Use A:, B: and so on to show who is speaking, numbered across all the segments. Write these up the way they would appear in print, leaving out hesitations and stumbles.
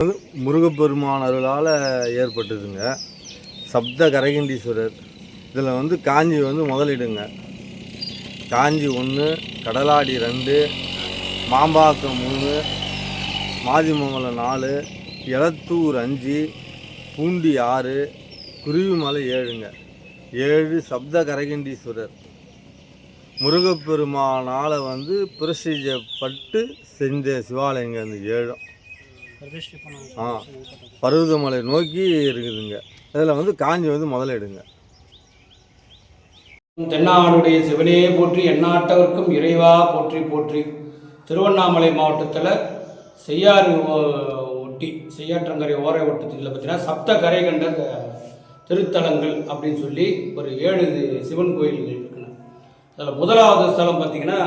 A: முருகப்பெருமான் அருளால் ஏற்பட்டதுங்க. சப்த கரகண்டீஸ்வரர். இதில் காஞ்சி முதலிடுங்க. காஞ்சி 1, கடலாடி 2, மாம்பாக்கம் 3, மாதிமங்கலம் 4, எலத்தூர் 5, பூண்டி 6, குருவிமலை 7ங்க. 7 சப்த கரகண்டீஸ்வரர். முருகப்பெருமானால் பிரசிஜப்பட்டு செஞ்ச சிவாலயங்க அந்த 7. பருவதமலை நோக்கி இருக்குதுங்க. இதில் காஞ்சி முதலிடுங்க.
B: தென்னாடுடைய சிவனே போற்றி, எந்நாட்டவர்க்கும் இறைவா போற்றி போற்றி. திருவண்ணாமலை மாவட்டத்தில் செய்யாறு ஒட்டி செய்யாற்றங்கரை ஓரை ஒட்டத்தில் பார்த்தீங்கன்னா சப்த கரை கண்ட திருத்தலங்கள் அப்படின்னு சொல்லி ஒரு 7 சிவன் கோயில்கள் இருக்குங்க. அதில் முதலாவது ஸ்தலம் பார்த்திங்கன்னா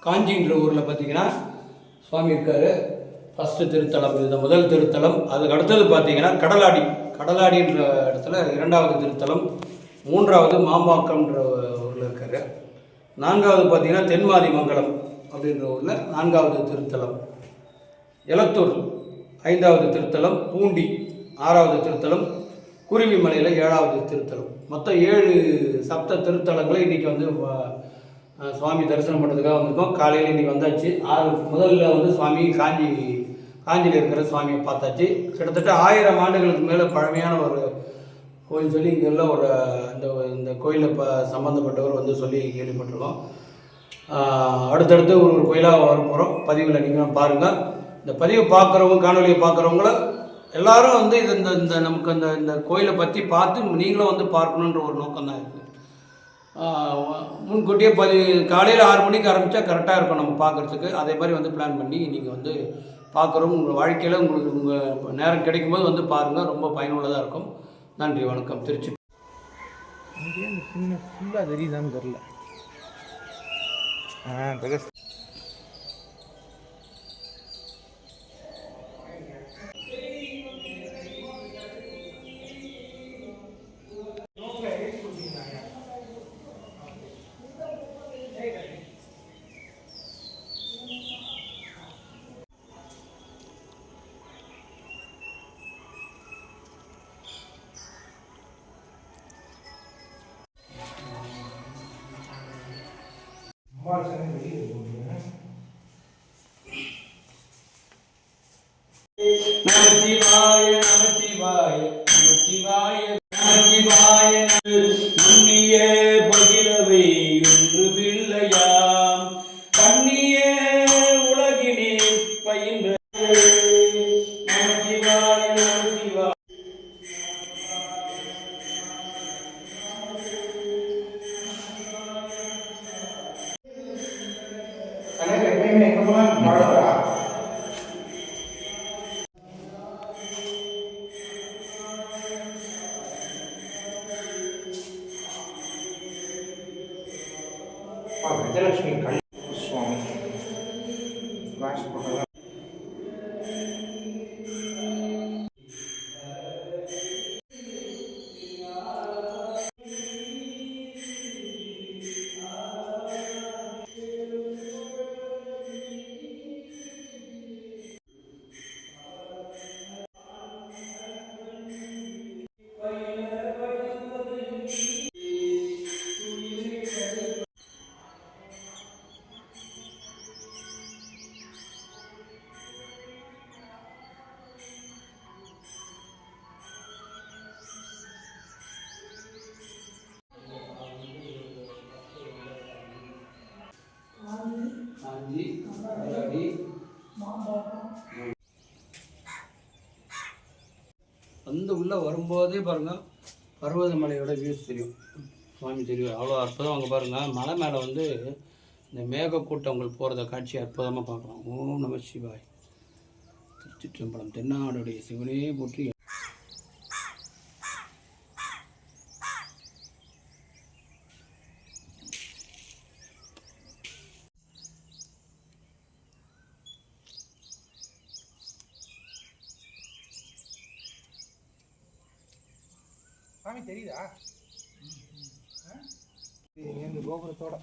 B: காஞ்சின்ற ஊரில் பார்த்திங்கன்னா சுவாமி இருக்கார். ஃபஸ்ட்டு திருத்தலம் இந்த முதல் திருத்தலம். அதுக்கு அடுத்தது பார்த்திங்கன்னா கடலாடின்ற இடத்துல 2வது திருத்தலம். 3வது மாம்பாக்கம்ன்ற ஊரில் இருக்கார். 4வது பார்த்திங்கன்னா தென்மாதிமங்கலம் அப்படின்ற ஊரில் 4வது திருத்தலம். எலத்தூர் 5வது திருத்தலம். பூண்டி 6வது திருத்தலம். குருவிமலையில் 7வது திருத்தலம். மொத்தம் 7 சப்த திருத்தலங்களை இன்றைக்கி சுவாமி தரிசனம் பண்ணுறதுக்காக வந்திருக்கோம். காலையில் இன்றைக்கி வந்தாச்சு. முதல்ல சுவாமி காஞ்சியில் இருக்கிற சுவாமியை பார்த்தாச்சு. கிட்டத்தட்ட 1000 ஆண்டுகளுக்கு மேலே பழமையான ஒரு கோயில் சொல்லி இங்கே உள்ள ஒரு இந்த கோயிலில் சம்மந்தப்பட்டவர் சொல்லி கேள்விப்பட்டிருக்கோம். அடுத்தடுத்து ஒரு கோயிலாக வர போகிறோம். பதிவில் நீங்களும் பாருங்கள். இந்த பதிவை பார்க்குறவங்க, காணொலியை பார்க்குறவங்கள எல்லோரும் இது இந்த நமக்கு இந்த கோயிலை பற்றி பார்த்து நீங்களும் பார்க்கணுன்ற ஒரு நோக்கம் தான் இருக்குது. முன்கூட்டியே காலையில் 6 மணிக்கு ஆரம்பித்தா கரெக்டாக இருக்கும் நம்ம பார்க்குறதுக்கு. அதே மாதிரி பிளான் பண்ணி நீங்கள் பார்க்குறோம். உங்கள் வாழ்க்கையில் உங்களுக்கு உங்கள் நேரம் கிடைக்கும்போது பாருங்கள். ரொம்ப பயனுள்ளதாக இருக்கும். நன்றி, வணக்கம். திருச்சி.
C: ஃபுல்லாக தெரியுதான்னு தெரில.
B: நமச்சிவாய நமச்சிவாய நமச்சிவாய நமச்சிவாய. நன்னிய பகிரவை ஒன்று பிள்ளையாம் கண்ணிய உலகினே பயின்ற நமச்சிவாய நமச்சிவாய.
C: ಗಜಲಕ್ಷ್ಮಿ ಸ್ವಾಮಿ
B: உள்ளே வரும்போதே பாருங்கள் பர்வதமலையோட வியூஸ் தெரியும். சுவாமி தெரியும். அவ்வளோ அற்புதம். அங்கே பாருங்கள் மலை மேலே இந்த மேகக்கூட்டங்கள் போகிறத காட்சி அற்புதமாக பார்க்கலாம். ஓம் நம சிவாய். திருச்சிற்றம்பலம். தென்னாடுடைய சிவனே போற்றி.
C: சாமி தெரியுதா? இந்த கோபுரத்தோட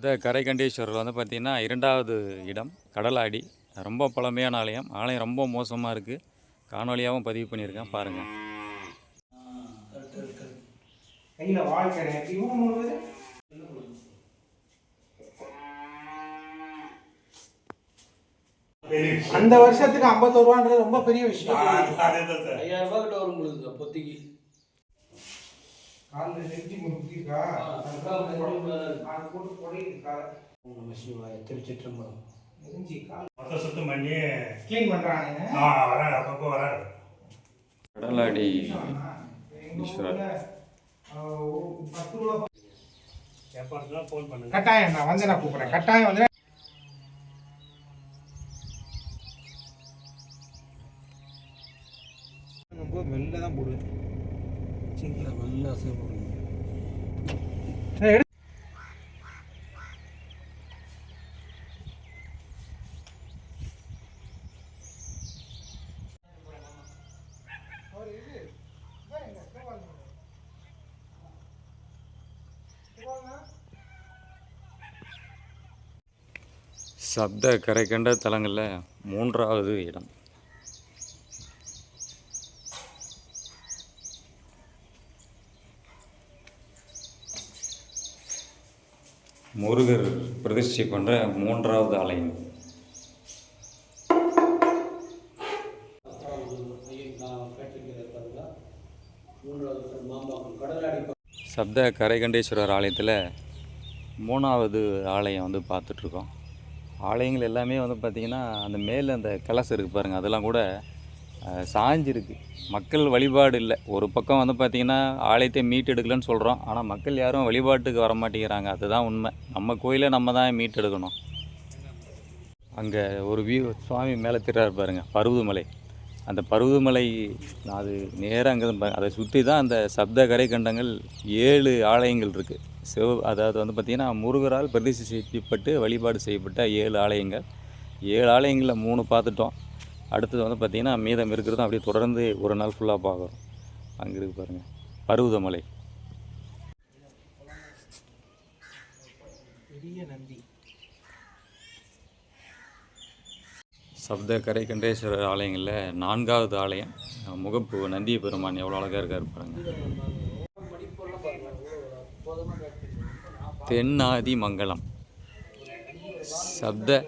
D: சப்த கரைகண்டீஸ்வரர் வந்து பார்த்திங்கன்னா 2வது இடம் கடலாடி. ரொம்ப பழமையான ஆலயம். ஆலயம் ரொம்ப மோசமாக இருக்குது. காணொலியாகவும் பதிவு பண்ணியிருக்கேன் பாருங்கள்.
C: கையில வாழ்க்கை இவங்க முழுவது அந்த வருஷத்துக்கு 51 ரூபான்றது ரொம்ப பெரிய விஷயம்.
B: 5000 ரூபாய் கிட்ட வரும் பொழுது அப்போதைக்கு
C: காலில் நெஞ்சி முறுக்கிருக்கா அது போட்டு புடையிருக்கா
B: நம்ம சிவாய திருச்சிற்றம்பலம்
C: நெஞ்சி கால்
E: மொத்த சுத்தம் பண்ணி
C: க்ளீன் பண்ணுறாங்க.
E: வராது, அப்பப்போ வராது.
D: கடலாடி
C: எங்கள் ஊரில் 10 ரூபா
E: ஏற்பாடுலாம் ஃபோன் பண்ணுங்க.
C: கட்டாயம் நான் வந்து நான் கூப்பிட்றேன். கட்டாயம் வந்து ரொம்ப மெல்ல தான் போடுவேன்.
B: நல்ல அசை போடுங்க.
D: சப்த கரைகண்ட தலங்களில் 3வது இடம். முருகர் பிரதிஷ்டை கொண்ட 3வது ஆலயம். சப்த கரைகண்டேஸ்வரர் ஆலயத்தில் 3வது ஆலயம் வந்து பார்த்துட்ருக்கோம். ஆலயங்கள் எல்லாமே வந்து பார்த்திங்கன்னா அந்த மேலே அந்த கலசம் இருக்குது பாருங்கள், அதெல்லாம் கூட சாஞ்சிருக்கு. மக்கள் வழிபாடு இல்லை. ஒரு பக்கம் வந்து பார்த்திங்கன்னா ஆலயத்தை மீட்டெடுக்கலன்னு சொல்கிறோம், ஆனால் மக்கள் யாரும் வழிபாட்டுக்கு வர மாட்டேங்கிறாங்க. அதுதான் உண்மை. நம்ம கோயிலை நம்ம தான் மீட்டெடுக்கணும். அங்கே ஒரு வியூ சுவாமி மேலே திறாரு பாருங்கள், பருவதமலை. அந்த பருவதமலை அது நேராக அங்கே தான், அதை சுற்றி தான் அந்த சப்த கரைகண்டங்கள் 7 ஆலயங்கள் இருக்குது. அதாவது வந்து பார்த்திங்கன்னா முருகரால் பிரதிஷ்டை செய்யப்பட்டு வழிபாடு செய்யப்பட்ட 7 ஆலயங்கள். 7 ஆலயங்களில் 3 பார்த்துட்டோம். அடுத்தது வந்து பார்த்திங்கன்னா மீதம் இருக்கிறதும் அப்படியே தொடர்ந்து ஒரு நாள் ஃபுல்லாக பார்க்குறோம். அங்கே இருக்குது பாருங்கள் பருவதமலை.
C: பெரிய நந்தி.
D: சப்த கரைகண்டேஸ்வரர் ஆலயங்களில் 4வது ஆலயம் முகப்பு நந்திய பெருமான் எவ்வளோ அழகாக இருக்கார் பாருங்கள். தென்னாதி மங்கலம் சப்த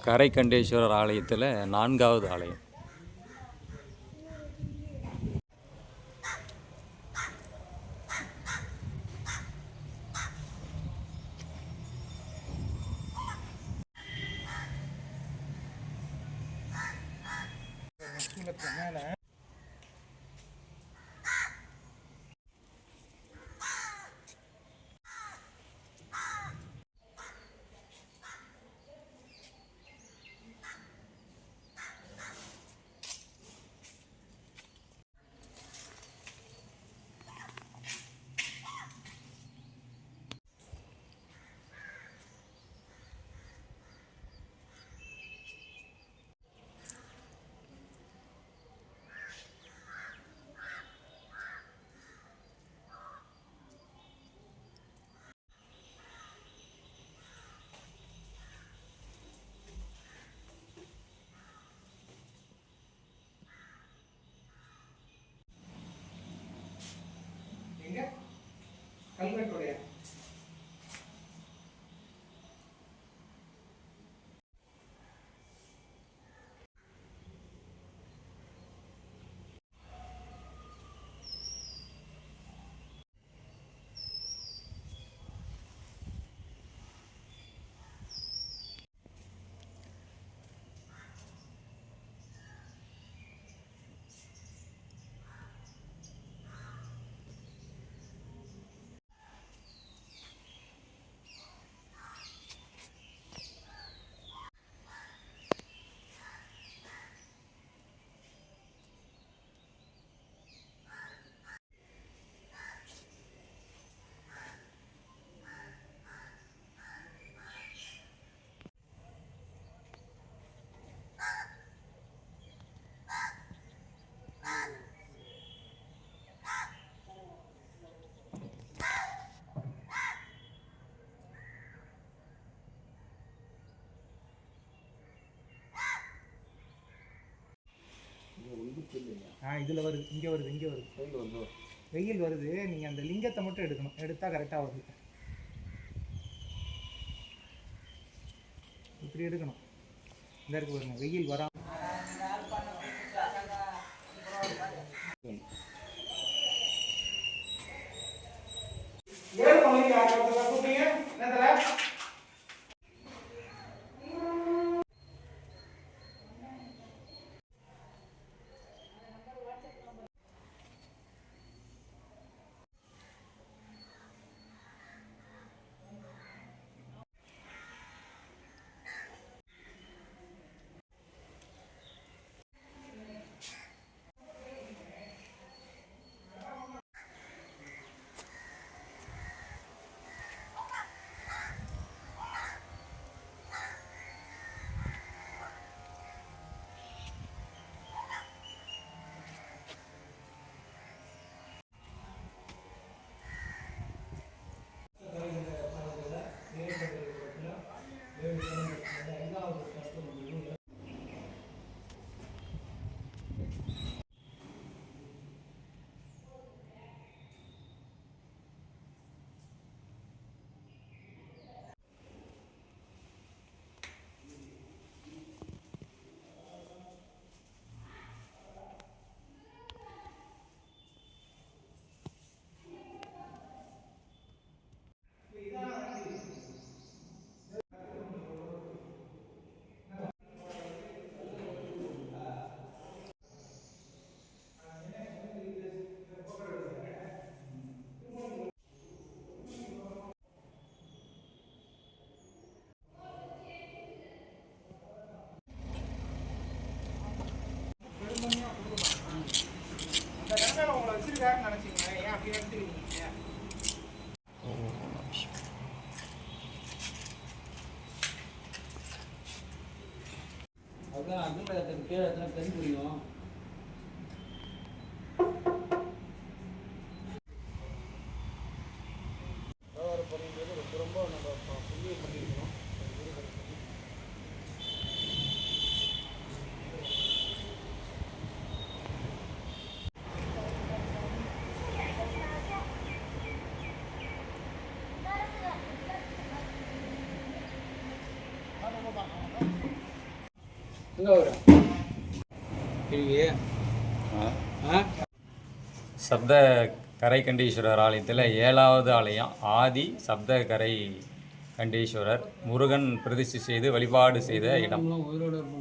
D: கரைகண்டேஸ்வரர் ஆலயத்தில் 4வது ஆலயம்.
C: மேலே எங்க கல்வெட்டுடைய இதில் வருது, இங்கே வருது, இங்கே வருது, வெயில் வருது. நீங்கள் அந்த லிங்கத்தை மட்டும் எடுக்கணும், எடுத்தால் கரெக்டாக வருது. இப்படி எடுக்கணும். இந்த இருக்கு பாருங்க, வெயில் வரா. உங்களை வச்சிருக்காருன்னு நினைச்சீங்க, ஏன் அப்படி நினைச்சிருக்கீங்க?
B: அதுதான் அக்னிமயத்துக்கு கீழே எத்தனை பெண் புரியும். ரொம்ப நம்ம புண்ணியம் பண்ணியிருக்கணும். எங்கே வரும் கேள்வி?
D: சப்த கரைகண்டீஸ்வரர் ஆலயத்தில் 7வது ஆலயம் ஆதி சப்த கரை கண்டீஸ்வரர் முருகன் பிரதிஷ்டை செய்து வழிபாடு செய்த இடம்.
B: உயிரோடு இருப்போம்.